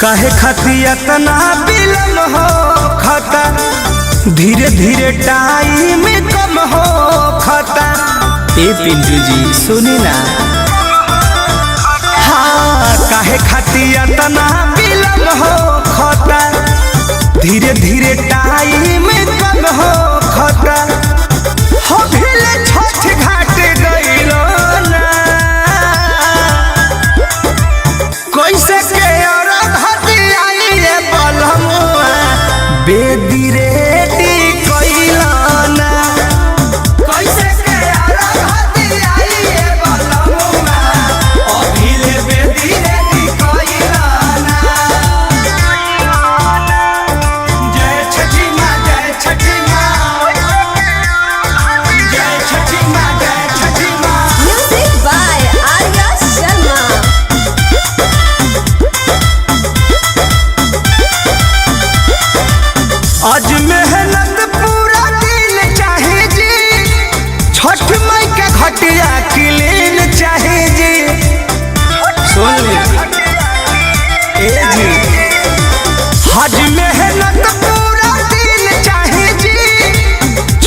काहे खातिर इतना विलम्ब हो खता, धीरे धीरे टाइम कम हो खता। ए पिंटू जी सुनी ना, हाँ काहे खातिर इतना विलम्ब हो खता, धीरे धीरे टाइम कम हो खता। हो भिले छठ घाट गइलो ना, कैसे के और घटिया बलमुआ बेदी रेडी कइलो ना, कैसे के और घटिया बलमुआ अभिले बेदी रेडी कइलो ना। जय छठी माँ, जय छठी माँ, जय छठी माँ, जय छठी माँ। Music by Arya Sharma. आज मेहनत पूरा दिन चाहे जी, छठ माई के घटिया क्लीन चाहे जी। सुन ली ए जी, आज मेहनत पूरा दिन चाहे जी,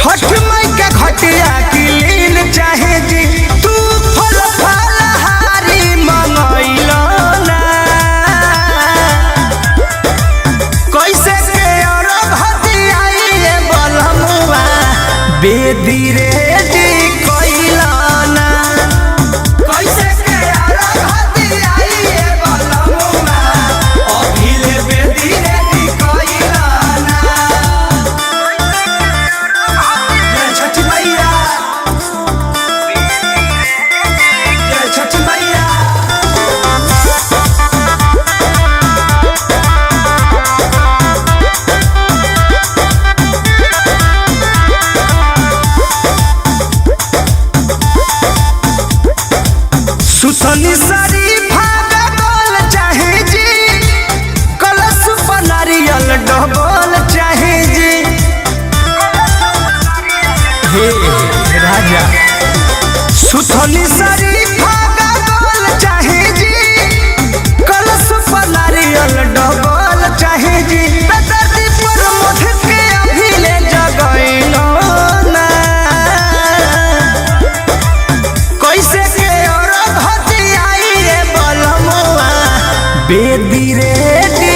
छठ माई के घटिया क्लीन चाहे जी। तू फल फलहारी मंगइलो ना, कैसे के और घटिया बलमुआ बेदी रेडी कइलो ना, कैसे के और घटिया बलमुआ अभिले बेदी रेडी कइलो ना। जय छठी मैया, जय छठी मैया। सुसनी सारी भागा बोल चाहे जी, कलश पर नारियल डबल चाहे जी। हे राजा सुसनी सारी भागा बोल चाहे जी, कलश पर नारियल डबल चाहे जी। बेदर्दी पर मुठ के अभिले जगइलो ना, कैसे के और घटिया बलमुआ बेदी रेडी